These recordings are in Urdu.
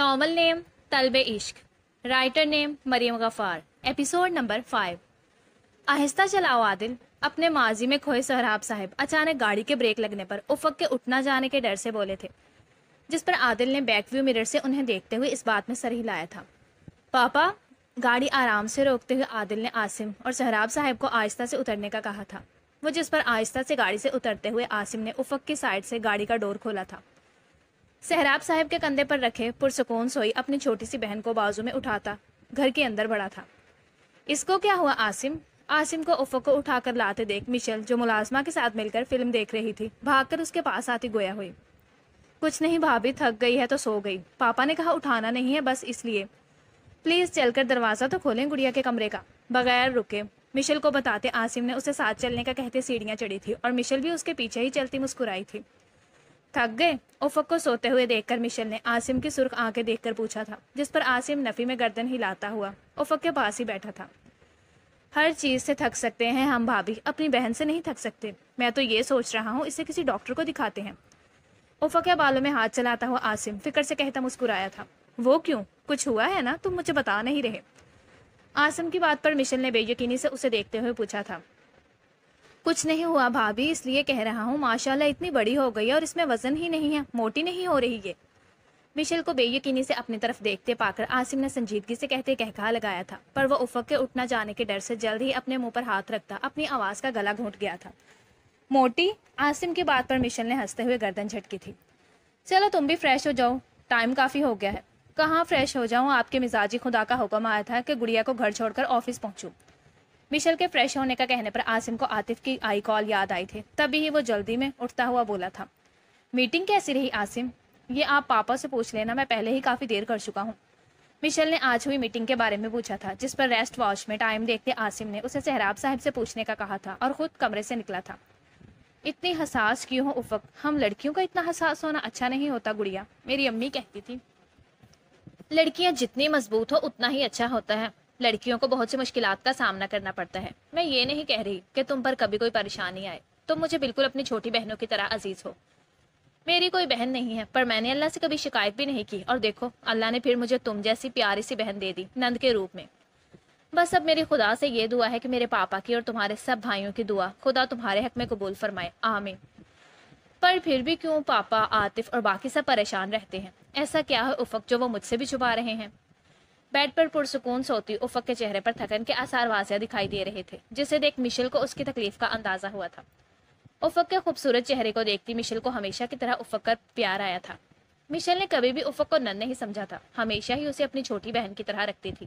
ناول نیم طلب عشق، رائٹر نیم مریم غفار، ایپیسوڈ نمبر 5۔ آہستہ چلاؤ عادل۔ اپنے ماضی میں کھوئے سہراب صاحب اچانک گاڑی کے بریک لگنے پر افق کے اٹھنا جانے کے ڈر سے بولے تھے، جس پر عادل نے بیک ویو مرر سے انہیں دیکھتے ہوئے اس بات میں سر ہلایا تھا۔ پاپا! گاڑی آرام سے روکتے ہوئے عادل نے عاصم اور سہراب صاحب کو آہستہ سے اترنے کا کہا تھا، وہ جس پر آہستہ سے گاڑی سے اترتے ہوئے عاصم نے افق کی سائڈ سے گاڑی کا ڈور کھولا تھا۔ سہراب صاحب کے کندھے پر رکھے پرسکون سوئی اپنی چھوٹی سی بہن کو بازو میں اٹھاتا گھر کے اندر بڑھا تھا۔ اس کو کیا ہوا عاصم؟ عاصم کو افق کو اٹھا کر لاتے دیکھ مشل، جو ملازمہ کے ساتھ مل کر فلم دیکھ رہی تھی، بھاگ کر اس کے پاس آتی گویا ہوئی۔ کچھ نہیں بھابھی، تھک گئی ہے تو سو گئی، پاپا نے کہا اٹھانا نہیں ہے بس اس لیے۔ پلیز چل کر دروازہ تو کھولیں گڑیا کے کمرے کا۔ بغیر رکے مشل کو بتاتے عاصم نے اسے ساتھ چلنے کا کہتے سیڑھیاں چڑھی تھی اور مشل بھی اس کے پیچھے ہی چلتی مسکرائی تھی۔ تھک گئے؟ افق کو سوتے ہوئے دیکھ کر مشل نے عاصم کی سرخ آنکھیں دیکھ کر پوچھا تھا، جس پر عاصم نفی میں گردن ہلاتا ہوا افق کے پاس ہی بیٹھا تھا۔ ہر چیز سے تھک سکتے ہیں ہم بھابھی، اپنی بہن سے نہیں تھک سکتے۔ میں تو یہ سوچ رہا ہوں اسے کسی ڈاکٹر کو دکھاتے ہیں۔ افق کے بالوں میں ہاتھ چلاتا ہوا عاصم فکر سے کہتا مسکرایا تھا۔ وہ کیوں؟ کچھ ہوا ہے نا؟ تم مجھے بتا نہیں رہے۔ عاصم کی بات پر مشل نے بے یقینی سے اسے دیکھتے ہوئے پوچھا تھا۔ کچھ نہیں ہوا بھابھی، اس لیے کہہ رہا ہوں ماشاءاللہ اتنی بڑی ہو گئی اور اس میں وزن ہی نہیں ہے، موٹی نہیں ہو رہی یہ۔ مشل کو بے یقینی سے اپنی طرف دیکھتے پا کر عاصم نے سنجیدگی سے کہتے کہا لگایا تھا، پر وہ افق کے اٹھنا جانے کے ڈر سے جلد ہی اپنے منہ پر ہاتھ رکھتا اپنی آواز کا گلا گھونٹ گیا تھا۔ موٹی؟ عاصم کی بات پر مشل نے ہنستے ہوئے گردن جھٹکی تھی۔ چلو تم بھی فریش ہو جاؤ، ٹائم کافی ہو گیا ہے۔ کہاں فریش ہو جاؤں، آپ کے مزاجی خدا کا حکم آیا تھا کہ گڑیا کو گھر چھوڑ کر آفس پہنچوں۔ مشل کے فریش ہونے کا کہنے پر عاصم کو عاطف کی آئی کال یاد آئی تھی، تبھی ہی وہ جلدی میں اٹھتا ہوا بولا تھا۔ میٹنگ کیسی رہی عاصم؟ یہ آپ پاپا سے پوچھ لینا، میں پہلے ہی کافی دیر کر چکا ہوں۔ مشل نے آج ہوئی میٹنگ کے بارے میں پوچھا تھا، جس پر ریسٹ واچ میں ٹائم دیکھتے عاصم نے اسے سہراب صاحب سے پوچھنے کا کہا تھا اور خود کمرے سے نکلا تھا۔ اتنی حساس کیوں ہو افق؟ ہم لڑکیوں کا اتنا حساس ہونا اچھا نہیں ہوتا گڑیا، میری امی کہتی تھی۔ لڑکیاں جتنی مضبوط ہو اتنا ہی اچھا ہوتا ہے۔ لڑکیوں کو بہت سی مشکلات کا سامنا کرنا پڑتا ہے۔ میں یہ نہیں کہہ رہی کہ تم پر کبھی کوئی پریشانی آئے، تم مجھے بالکل اپنی چھوٹی بہنوں کی طرح عزیز ہو۔ میری کوئی بہن نہیں ہے، پر میں نے اللہ سے کبھی شکایت بھی نہیں کی، اور دیکھو اللہ نے پھر مجھے تم جیسی پیاری سی بہن دے دی، نند کے روپ میں۔ بس اب میری خدا سے یہ دعا ہے کہ میرے پاپا کی اور تمہارے سب بھائیوں کی دعا خدا تمہارے حق میں قبول فرمائے، آمین۔ پر پھر بھی کیوں پاپا، عاطف اور باقی سب پریشان رہتے ہیں؟ ایسا کیا ہے افق جو وہ مجھ سے بھی چھپا رہے ہیں؟ بیڈ پر پرسکون سوتی افق کے چہرے پر تھکن کے آثار واضح دکھائی دے رہے تھے، جسے دیکھ مشل کو اس کی تکلیف کا اندازہ ہوا تھا۔ افق کے خوبصورت چہرے کو دیکھتی مشل کو ہمیشہ کی طرح افق کا پیار آیا تھا۔ مشل نے کبھی بھی افق کو نن نہیں سمجھا تھا، ہمیشہ ہی اسے اپنی چھوٹی بہن کی طرح رکھتی تھی۔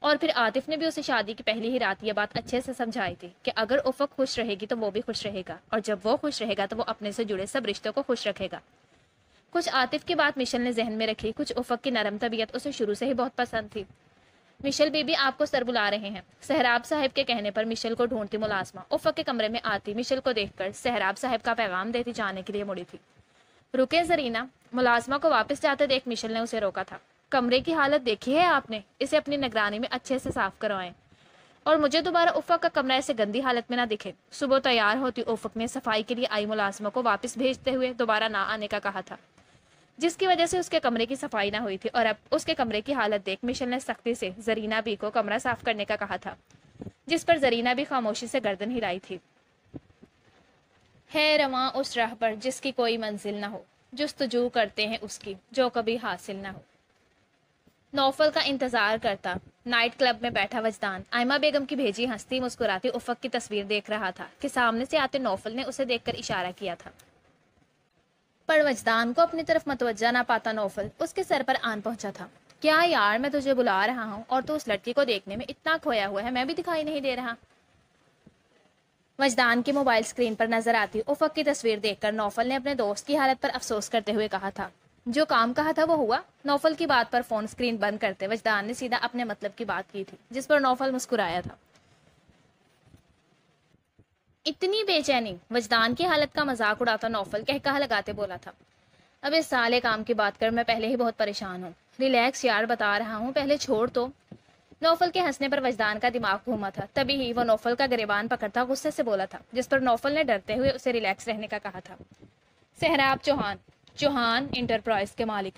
اور پھر عاطف نے بھی اسے شادی کی پہلی ہی رات یہ بات اچھے سے سمجھائی تھی کہ اگر افق خوش رہے گی تو وہ بھی خوش رہے گا، اور جب وہ خوش رہے گا تو وہ اپنے سے جڑے سب رشتوں کو خوش رکھے گا۔ کچھ عاطف کی بات مشل نے ذہن میں رکھی، کچھ افق کی نرم طبیعت اسے شروع سے ہی بہت پسند تھی۔ مشل بی بی آپ کو سر بلا رہے ہیں۔ سہراب صاحب کے کہنے پر مشل کو ڈھونڈتی ملازمہ افق کے کمرے میں آتی مشل کو دیکھ کر سہراب صاحب کا پیغام دیتی جانے کے لیے مڑی تھی۔ رکے زرینہ، ملازمہ کو واپس جاتے دیکھ مشل نے اسے روکا تھا۔ کمرے کی حالت دیکھی ہے آپ نے؟ اسے اپنی نگرانی میں اچھے سے صاف کروائیں، اور مجھے دوبارہ افق کا کمرہ ایسے گندی حالت میں نہ دکھے۔ صبح تیار ہوتی افق نے صفائی کے لیے آئی ملازمہ کو واپس بھیجتے ہوئے دوبارہ نہ آنے کا کہا تھا، جس کی وجہ سے اس کے کمرے کی صفائی نہ ہوئی تھی، اور اب اس کے کمرے کی حالت دیکھ مشل نے سختی سے زرینہ بی کو کمرہ صاف کرنے کا کہا تھا، جس پر زرینہ بھی خاموشی سے گردن ہلائی تھی۔ ہے رواں اس راہ پر جس کی کوئی منزل نہ ہو، جستجو کرتے ہیں اس کی جو کبھی حاصل نہ ہو۔ نوفل کا انتظار کرتا نائٹ کلب میں بیٹھا وجدان آئمہ بیگم کی بھیجی ہنستی مسکراتی افق کی تصویر دیکھ رہا تھا کہ سامنے سے آتے نوفل نے اسے دیکھ کر اشارہ کیا تھا، پر وجدان کو اپنی طرف متوجہ نہ پاتا نوفل اس کے سر پر آن پہنچا تھا۔ کیا یار، میں تجھے بلا رہا ہوں اور تو اس لڑکی کو دیکھنے میں اتنا کھویا ہوا ہے، میں بھی دکھائی نہیں دے رہا؟ وجدان کی موبائل اسکرین پر نظر آتی افق کی تصویر دیکھ کر نوفل نے اپنے دوست کی حالت پر افسوس کرتے ہوئے کہا تھا، جو کام کہا تھا وہ ہوا؟ نوفل کی بات پر فون اسکرین بند کرتے وجدان نے سیدھا اپنے مطلب کی بات کی تھی، جس پر نوفل مسکرایا تھا۔ اتنی بے چینی؟ وجدان کی حالت کا مذاق اڑاتا نوفل کہا لگاتے بولا تھا، اب اس سالے کام کی بات کر، میں پہلے ہی بہت پریشان ہوں۔ ریلیکس یار، بتا رہا ہوں، پہلے چھوڑ تو۔ نوفل کے ہنسنے پر وجدان کا دماغ گھوما تھا، تبھی ہی وہ نوفل کا گریبان پکڑتا غصے سے بولا تھا، جس پر نوفل نے ڈرتے ہوئے اسے ریلیکس رہنے کا کہا تھا۔ سہراب چوہان انٹرپرائز کے مالک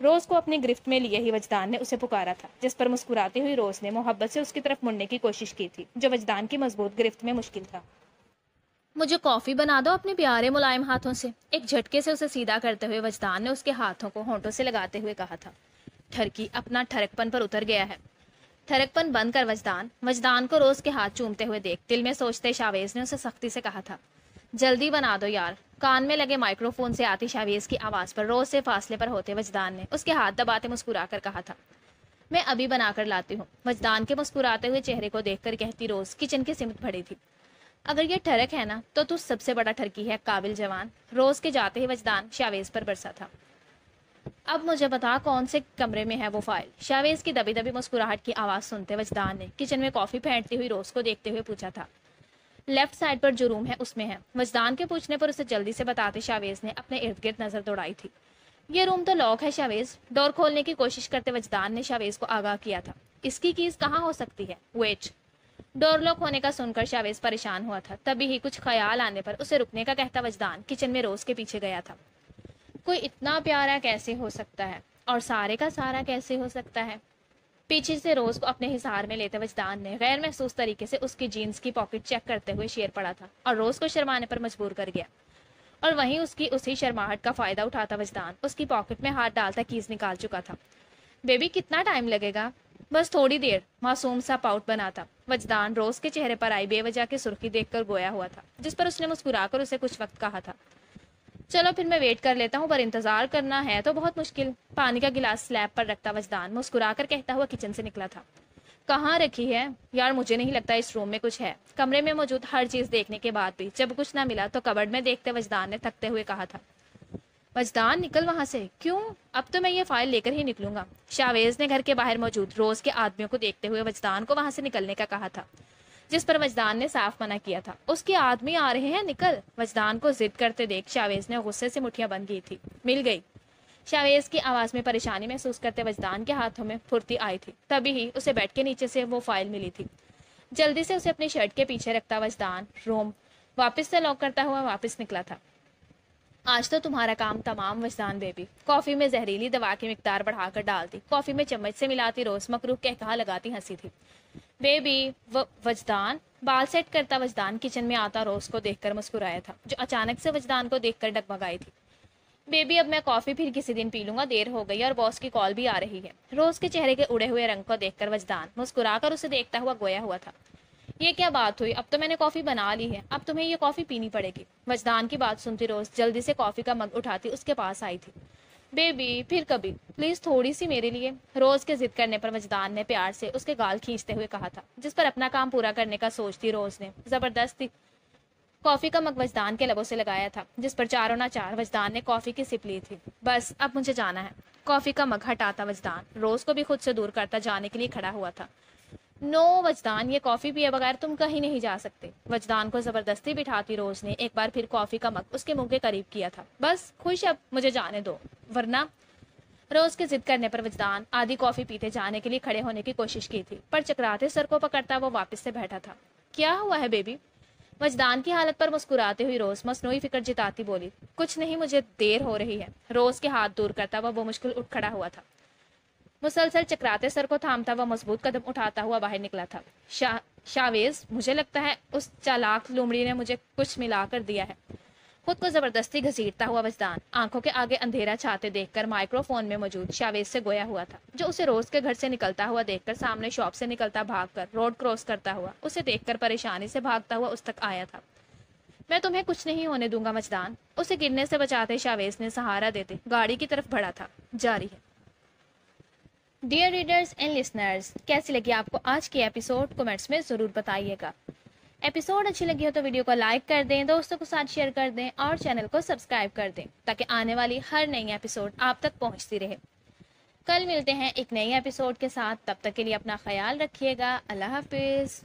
روز کو اپنی گرفت میں لیے ہی وجدان نے اسے پکارا تھا، جس پر مسکراتی ہوئی روز نے محبت سے اس کی طرف مڑنے کی کوشش کی تھی، جو وجدان کی مضبوط گرفت میں مشکل تھا۔ مجھے کافی بنا دو اپنے پیارے ملائم ہاتھوں سے، ایک جھٹکے سے اسے سیدھا کرتے ہوئے وجدان نے اس کے ہاتھوں کو ہونٹوں سے لگاتے ہوئے کہا تھا۔ ٹھرکی اپنا ٹھرکپن پر اتر گیا ہے۔ ٹھرکپن بند کر وجدان کو روز کے ہاتھ چومتے ہوئے دیکھ دل میں سوچتے شاویز نے اسے سختی سے کہا تھا۔ جلدی بنا دو یار۔ کان میں لگے مائکرو فون سے آتی شاویز کی آواز پر روز سے فاصلے پر ہوتے وجدان نے اس کے ہاتھ دباتے مسکرا کر کہا تھا، میں ابھی بنا کر لاتی ہوں۔ وجدان کے مسکراتے ہوئے چہرے کو دیکھ کر کہتی روز کچن کی سمت بڑھی تھی، اگر یہ ٹھرک ہے نا تو سب سے بڑا ٹھرکی ہے قابل جوان۔ روز کے جاتے ہی وجدان شاویز پر برسا تھا۔ اب مجھے بتا کون سے کمرے میں ہے وہ فائل؟ شاویز کی دبی دبی مسکراہٹ کی آواز سنتے وجدان نے کچن میں کافی پھینٹتی ہوئی روز کو دیکھتے ہوئے پوچھا تھا۔ لیفٹ سائڈ پر جو روم ہے اس میں ہے۔ وجدان کے پوچھنے پر اسے جلدی سے بتاتے شاویز نے اپنے ارد گرد نظر دوڑائی تھی۔ یہ روم تو لاک ہے شاویز۔ ڈور کھولنے کی کوشش کرتے وجدان نے شاویز کو آگاہ کیا تھا، اس کی کیز کہاں ہو سکتی ہے؟ ویٹ۔ ڈور لاک ہونے کا سن کر شاویز پریشان ہوا تھا، تبھی ہی کچھ خیال آنے پر اسے رکنے کا کہتا وجدان کچن میں روز کے پیچھے گیا تھا۔ کوئی اتنا پیارا کیسے ہو سکتا ہے اور سارے کا سارا کیسے ہو سکتا ہے؟ پیچھے سے روز کو اپنے حصار میں لیتے وجدان نے غیر محسوس طریقے سے اس کی جینز کی پاکٹ چیک کرتے ہوئے شیر پڑا تھا اور روز کو شرمانے پر مجبور کر گیا، اور وہیں اس کی اسی شرماہٹ کا فائدہ اٹھاتا وجدان اس کی پاکٹ میں ہاتھ ڈالتا کیز نکال چکا تھا۔ بیبی کتنا ٹائم لگے گا؟ بس تھوڑی دیر، معصوم سا پاؤٹ بنا تھا وجدان روز کے چہرے پر آئی بے وجہ کی سرخی دیکھ کر گویا ہوا تھا، جس پر اس نے مسکرا کر اسے کچھ وقت کہا تھا، چلو پھر میں ویٹ کر لیتا ہوں، پر انتظار کرنا ہے تو بہت مشکل۔ پانی کا گلاس سلیب پر رکھتا وجدان مسکرا کر کہتا ہوا کچن سے نکلا تھا۔ کہاں رکھی ہے یار؟ مجھے نہیں لگتا اس روم میں کچھ ہے۔ کمرے میں موجود ہر چیز دیکھنے کے بعد بھی جب کچھ نہ ملا تو کبرڈ میں دیکھتے وجدان نے تھکتے ہوئے کہا تھا، وجدان نکل وہاں سے۔ کیوں؟ اب تو میں یہ فائل لے کر ہی نکلوں گا۔ شاویز نے گھر کے باہر موجود روز کے آدمیوں کو دیکھتے ہوئے وجدان کو وہاں سے نکلنے کا کہا تھا، جس پر وجدان نے صاف منع کیا تھا۔ اس کے آدمی آ رہے ہیں، نکل۔ وجدان کو ضد کرتے دیکھ شاویز نے غصے سے مٹھیاں بند کی تھی۔ مل گئی۔ شاویز کی آواز میں پریشانی محسوس کرتے وجدان کے ہاتھوں میں پھرتی آئی تھی، تبھی ہی اسے بیڈ کے نیچے سے وہ فائل ملی تھی۔ جلدی سے اسے اپنی شرٹ کے پیچھے رکھتا وجدان روم واپس سے لاک کرتا ہوا واپس نکلا تھا۔ آج تو تمہارا کام تمام وجدان بیبی۔ کافی میں زہریلی دوا کی مقدار بڑھا کر ڈالتی، کافی میں چمچ سے ملاتی روز مکروہ کہا لگاتی ہنسی تھی۔ بیبی وجدان بال سیٹ کرتا وجدان کچن میں آتا روز کو دیکھ کر مسکرایا تھا، جو اچانک سے وجدان کو دیکھ کر ڈگمگائی تھی۔ بیبی اب میں کافی پھر کسی دن پی لوں گا، دیر ہو گئی اور باس کی کال بھی آ رہی ہے۔ روز کے چہرے کے اڑے ہوئے رنگ کو دیکھ کر وجدان مسکرا کر اسے دیکھتا ہوا گویا ہوا تھا، یہ کیا بات ہوئی؟ اب تو میں نے کافی بنا لی ہے، اب تمہیں یہ کافی پینی پڑے گی۔ وجدان کی بات سنتی روز جلدی سے کافی کا مگ اٹھاتی اس کے پاس آئی تھی۔ بیبی پھر کبھی پلیز تھوڑی سی میرے لیے۔ روز کے ضد کرنے پر وجدان نے پیار سے اس کے گال کھینچتے ہوئے کہا تھا، جس پر اپنا کام پورا کرنے کا سوچتی روز نے زبردستی کافی کا مگ وجدان کے لبوں سے لگایا تھا، جس پر چاروں نہ چار وجدان نے کافی کی سپ لی تھی۔ بس اب مجھے جانا ہے۔ کافی کا مگ ہٹاتا وجدان روز کو بھی خود سے دور کرتا جانے کے لیے کھڑا ہوا تھا۔ نو وجدان، یہ کافی پیے بغیر تم کہیں نہیں جا سکتے۔ وجدان کو زبردستی بٹھاتی روز نے ایک بار پھر کافی کا مگ اس کے منہ کے قریب کیا تھا۔ بس خوش، اب مجھے جانے دو ورنہ۔ روز کے ضد کرنے پر وجدان آدھی کافی پیتے جانے کے لیے کھڑے ہونے کی کوشش کی تھی، پر چکراتے سر کو پکڑتا وہ واپس سے بیٹھا تھا۔ کیا ہوا ہے بیبی؟ وجدان کی حالت پر مسکراتے ہوئی روز مصنوعی فکر جتاتی بولی، کچھ نہیں، مجھے دیر ہو رہی ہے۔ روز کے ہاتھ دور کرتا وہ مشکل اٹھ کھڑا ہوا تھا۔ مسلسل چکراتے سر کو تھامتا وہ مضبوط قدم اٹھاتا ہوا باہر نکلا تھا۔ شاویز، مجھے لگتا ہے اس چالاک لومڑی نے مجھے کچھ ملا کر دیا ہے۔ خود کو زبردستی گھسیٹتا ہوا وجدان آنکھوں کے آگے اندھیرا چھاتے دیکھ کر مائکرو فون میں موجود شاویز سے گویا ہوا تھا، جو اسے روز کے گھر سے نکلتا ہوا دیکھ کر سامنے شاپ سے نکلتا بھاگ کر روڈ کراس کرتا ہوا اسے دیکھ کر پریشانی سے بھاگتا ہوا اس تک آیا تھا۔ میں تمہیں کچھ نہیں ہونے دوں گا وجدان، اسے گرنے سے بچاتے شاویز نے سہارا دیتے گاڑی کی طرف بڑھا تھا۔ جاری ہے۔ ڈیئر ریڈرز اینڈ لسنرز، کیسی لگی آپ کو آج کی ایپیسوڈ؟ کمنٹس میں ضرور بتائیے گا۔ ایپیسوڈ اچھی لگی ہو تو ویڈیو کو لائک کر دیں، دوستوں کو ساتھ شیئر کر دیں اور چینل کو سبسکرائب کر دیں تاکہ آنے والی ہر نئی ایپیسوڈ آپ تک پہنچتی رہے۔ کل ملتے ہیں ایک نئی ایپیسوڈ کے ساتھ، تب تک کے لیے اپنا خیال رکھیے گا۔ اللہ حافظ۔